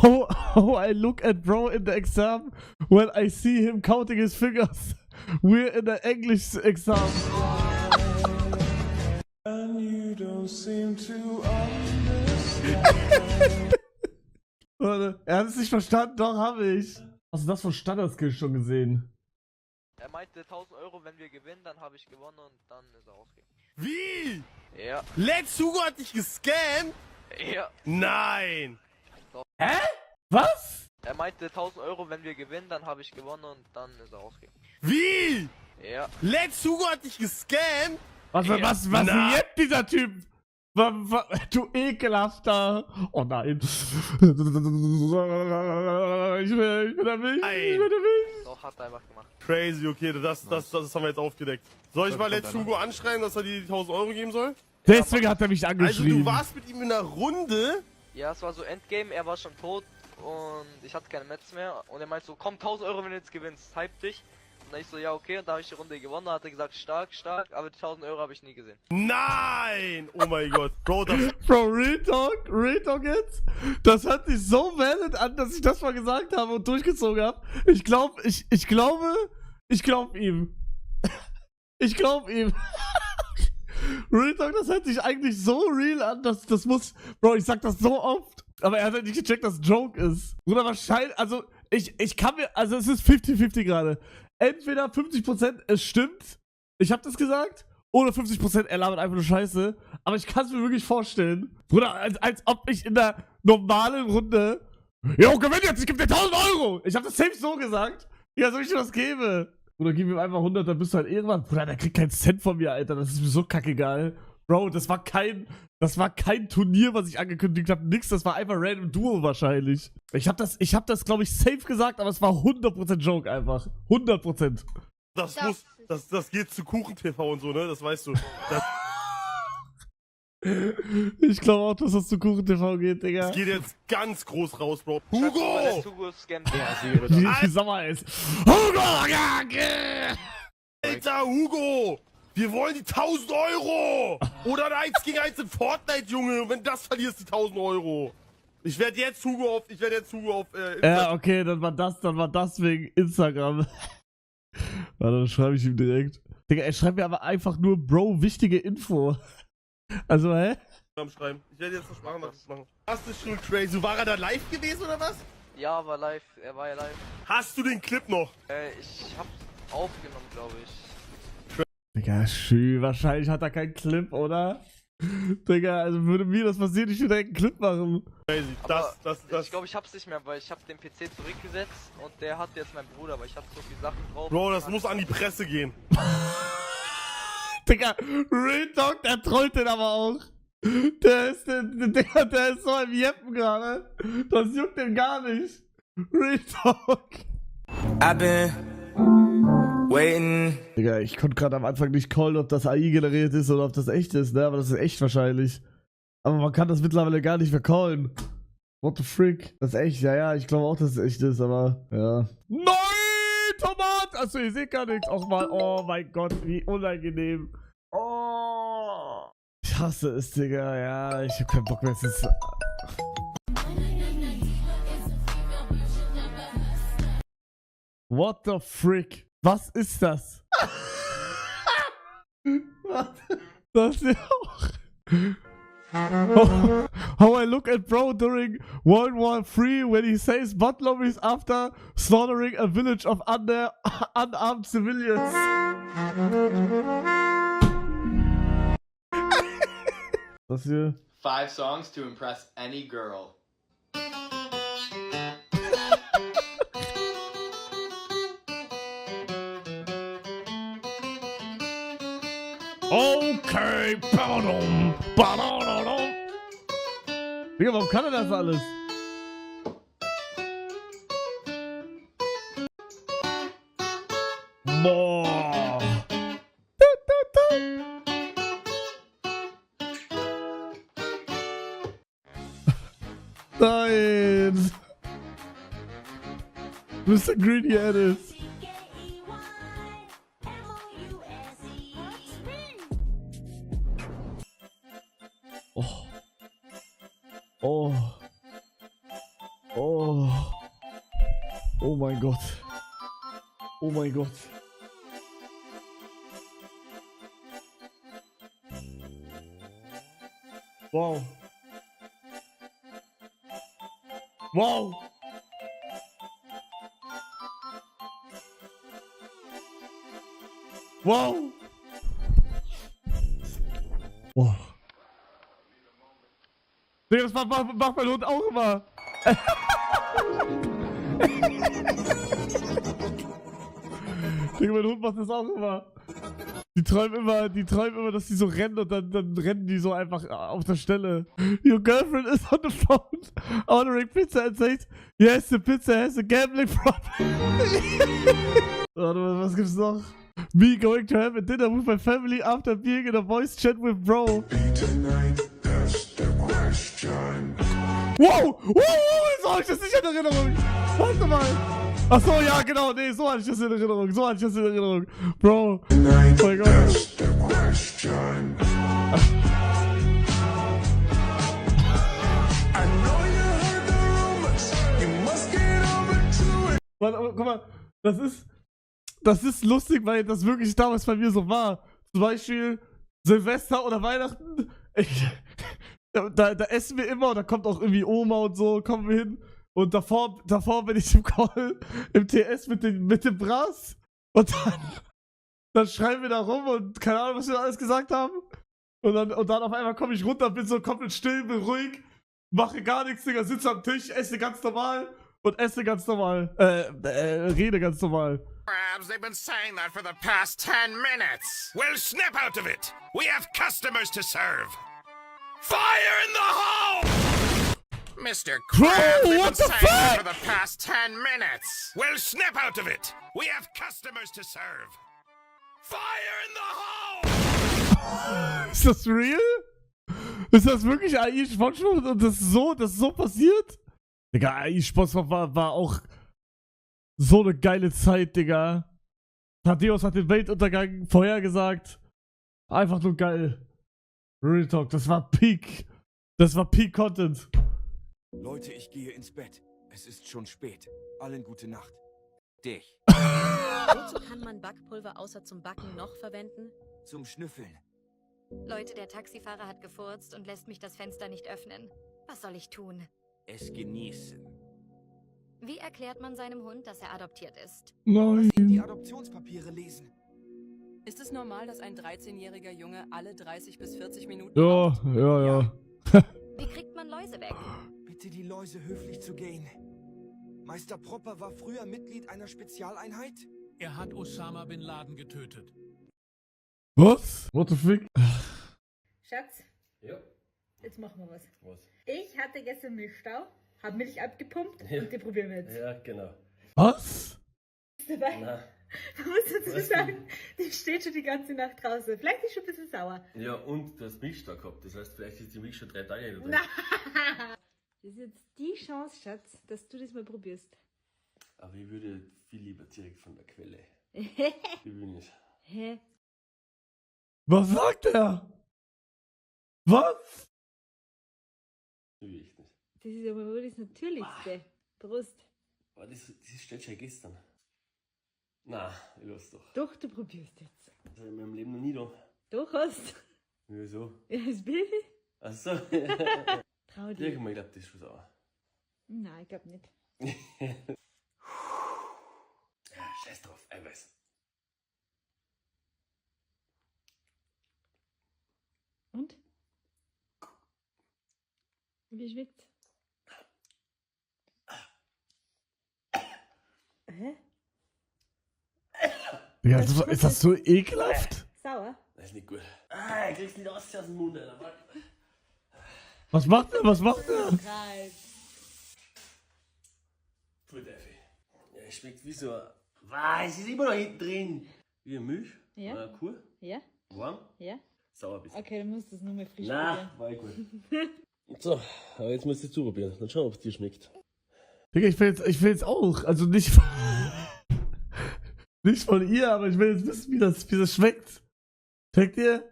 how I look at bro in the exam when I see him counting his fingers. We're in the English exam. And you don't seem to understand. Warte, er hat es nicht verstanden, doch, habe ich. Hast du das von Standard-Skill schon gesehen? Er meinte 1000 Euro, wenn wir gewinnen, dann habe ich gewonnen und dann ist er ausgegangen. Wie? Ja. Let's Hugo hat dich gescammt? Ja. Nein! Hä? Was? Er meinte 1000 Euro, wenn wir gewinnen, dann habe ich gewonnen und dann ist er ausgegangen. Wie? Ja. Let's Hugo hat dich gescammt? Was Na. jetzt dieser Typ? Du ekelhafter. Oh nein. Ich bin erwischt. Ich bin erwischt. Doch, hat er einfach gemacht. Crazy, okay, das haben wir jetzt aufgedeckt. Soll ich mal Let's Hugo anschreien, dass er dir die 1000 Euro geben soll? Deswegen hat er mich Also angeschrieben. du warst mit ihm in einer Runde? Ja, es war so Endgame, er war schon tot und ich hatte keine Metz mehr. Und er meinte so, komm 1000 Euro, wenn du jetzt gewinnst, hype dich. Und dann ich so, ja okay, und da habe ich die Runde gewonnen, da hat er gesagt, stark, stark, aber die 1000 Euro habe ich nie gesehen. Nein! Oh mein Gott. Bro, das... Bro, Real Talk jetzt? Das hört sich so valid an, dass ich das mal gesagt habe und durchgezogen habe. Ich glaube ihm. Ich glaube ihm. Real Talk, das hört sich eigentlich so real an, dass das muss... Bro, ich sag das so oft. Aber er hat halt nicht gecheckt, dass es Joke ist. Oder wahrscheinlich... Also, ich kann mir... Also, es ist 50-50 gerade. Entweder 50% es stimmt, ich hab das gesagt, oder 50% er labert einfach nur Scheiße. Aber ich kann es mir wirklich vorstellen. Bruder, als ob ich in der normalen Runde... Jo, gewinn jetzt, ich geb dir 1000 Euro! Ich hab das safe so gesagt. Ja, soll ich dir das geben? Oder gib ihm einfach 100, dann bist du halt irgendwann... Bruder, der kriegt keinen Cent von mir, Alter. Das ist mir so kackegal. Bro, das war kein Turnier, was ich angekündigt habe. Nix, das war einfach random Duo wahrscheinlich. Ich hab das glaube ich, safe gesagt, aber es war 100% Joke einfach. 100%. Das geht zu Kuchen-TV und so, ne? Das weißt du. Das Ich glaube auch, dass das zu Kuchen-TV geht, Digga. geht jetzt ganz groß raus, Bro. Let's Hugo! Hugo scammt. Wie Sommer ist. Hugo! Alter, Hugo! Wir wollen die 1000 Euro! Oder ein 1 gegen 1 in Fortnite, Junge! Und wenn das verlierst, die 1000 Euro! Ich werde jetzt Hugo auf Instagram. Ja, okay, dann war das wegen Instagram. Warte, dann schreibe ich ihm direkt. Digga, er schreibt mir aber einfach nur, Bro, wichtige Info. Also, hä? Schreiben. Ich werde jetzt versprochen, was ich machen. Das ist schon crazy. War er da live gewesen oder was? Ja, war live, er war ja live. Hast du den Clip noch? Ich hab's aufgenommen, glaube ich. Digga, wahrscheinlich hat er keinen Clip, oder? Digga, also würde mir das passieren, ich würde direkt einen Clip machen. Crazy. Ich glaube, ich hab's nicht mehr, weil ich hab den PC zurückgesetzt und der hat jetzt mein Bruder, aber ich hab so viele Sachen drauf. Bro, das muss an die Presse gehen. Digga, Real Talk, der trollt den aber auch. Der ist so im Jeppen gerade. Das juckt den gar nicht. Real Talk. I've been waiting. Digga, ich konnte gerade am Anfang nicht callen, ob das AI generiert ist oder ob das echt ist, ne? Aber das ist echt wahrscheinlich. Aber man kann das mittlerweile gar nicht mehr callen. What the frick? Das ist echt, ja, ich glaube auch, dass es echt ist, aber ja. Nein, Tomat! Achso, ihr seht gar nichts. Auch mal, oh mein Gott, wie unangenehm. Oh. Ich hasse es, Digga, ja, ich hab keinen Bock mehr. Es ist... What the frick? Was ist das? Das ist auch... How I look at bro during World War III when he says butt lobbies after slaughtering a village of unarmed civilians. Das hier? 5 songs to impress any girl. Okay, pardon. Digga, warum kann er das alles? Boah. Nein. Mr. Greedy Addis. Oh. Oh. Oh. Oh mein Gott. Oh mein Gott. Wow. Wow. Wow. Wow. Digga, das macht mein Hund auch immer. Digga, mein Hund macht das auch immer. Die träumen immer, dass die so rennen und dann rennen die so einfach auf der Stelle. Your girlfriend is on the phone ordering pizza and says, yes, the pizza has a gambling problem. Warte mal, was gibt's noch? Me going to have a dinner with my family after being in a voice chat with bro. Wow! So hatte ich das nicht in Erinnerung. Warte mal. Achso, ja, genau. Nee, so hatte ich das in Erinnerung. Bro. Oh mein Gott. Warte, guck mal. Das ist lustig, weil das wirklich damals bei mir so war. Zum Beispiel Silvester oder Weihnachten. Da essen wir immer und da kommt auch irgendwie Oma und so, kommen wir hin. Und davor bin ich im Call, im TS mit dem Brass. Und dann schreien wir da rum und keine Ahnung, was wir da alles gesagt haben. Und dann auf einmal komme ich runter, bin so komplett still, bin ruhig, mache gar nichts, Digga, sitze am Tisch, esse ganz normal und rede ganz normal. Crabs, they've been saying that for the past 10 minutes. Well, snap out of it. We have customers to serve. Fire in the hole! Mr. Krabs, they've been saying that for the past 10 minutes. Well, snap out of it. We have customers to serve. Fire in the hole! Ist das real? Ist das wirklich AI SpongeBob und das ist so passiert? Digga, AI SpongeBob war auch so eine geile Zeit, Digga. Thaddeus hat den Weltuntergang vorhergesagt. Einfach nur geil. Real Talk, das war Peak. Das war Peak Content. Leute, ich gehe ins Bett. Es ist schon spät. Allen gute Nacht. Dich. Wozu kann man Backpulver außer zum Backen noch verwenden? Zum Schnüffeln. Leute, der Taxifahrer hat gefurzt und lässt mich das Fenster nicht öffnen. Was soll ich tun? Es genießen. Wie erklärt man seinem Hund, dass er adoptiert ist? Lass ihn die Nein. Adoptionspapiere lesen. Ist es normal, dass ein 13-jähriger Junge alle 30 bis 40 Minuten Ja, raucht? ja. Wie kriegt man Läuse weg? Bitte die Läuse höflich zu gehen. Meister Propper war früher Mitglied einer Spezialeinheit? Er hat Osama Bin Laden getötet. Was? What the fuck? Schatz, Ja, jetzt machen wir was. was? Ich hatte gestern Milchstau, hab Milch abgepumpt und die probieren wir jetzt. Ja, genau. Was? Ist dabei? Na, Man muss dazu Was sagen, die steht schon die ganze Nacht draußen. Vielleicht ist schon ein bisschen sauer. ja, und du hast Milch da gehabt. Das heißt, vielleicht ist die Milch schon 3 Tage alt, oder? Na. Das ist jetzt die Chance, Schatz, dass du das mal probierst. Aber ich würde viel lieber direkt von der Quelle. Ich will nicht. Hä? Was sagt er? Was? Ich will echt nicht. Das ist aber wohl das Natürlichste. Prost. Aber das steht schon gestern. Na, ich lass doch. Doch, du probierst jetzt. Das habe ich in meinem Leben noch nie da. Doch hast. Wieso? Ja, das Baby. Achso. Trau Ja, dir. ich glaube, das ist schon sauer. Nein, ich glaub nicht. Ja, scheiß drauf, Eiweiß. Und? Wie schmeckt's? Hä? Ja, ist das so ekelhaft? Sauer? Das ist nicht gut. Ah, ich krieg's nicht aus dem Mund, Alter. Was macht er? Rein. Gut, Effi. Ja, es schmeckt wie so ein... Was? Es ist immer noch hinten drin. Wie eine Milch. Ja. Eine Kuh. Ja? Warm. Ja? Sauer ein bisschen. Okay, dann musst du es nur mal frisch Na, war eh gut. So, aber jetzt musst du es zuprobieren. Dann schauen, ob es dir schmeckt. Digga, ich will jetzt auch. Also nicht nicht von ihr, aber ich will jetzt wissen, wie das schmeckt. Schmeckt ihr?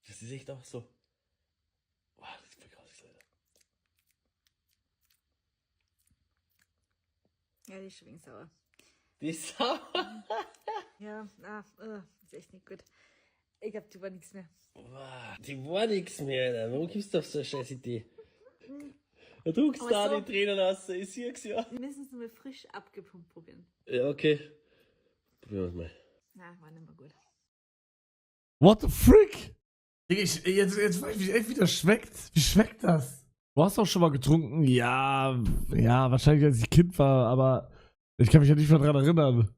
Das ist echt auch so. Boah, das ist voll grausig, Alter. Ja, die ist schon wegen sauer. Die ist sauer. Ja, ist echt nicht gut. Ich glaube, die war nichts mehr. Boah, die war nix mehr, Alter. Warum gibst du auf so eine scheiß Idee? Du druckst Aber da so- die Tränen raus, ich sieh's ja. Wir müssen es nur mal frisch abgepumpt probieren. Ja, okay. Probieren wir's mal. Na, war nicht mehr gut. What the frick? Digga, jetzt weiß ich, wie echt wieder schmeckt. Wie schmeckt das? Du hast auch schon mal getrunken? Ja, wahrscheinlich als ich Kind war, aber ich kann mich ja nicht mehr dran erinnern.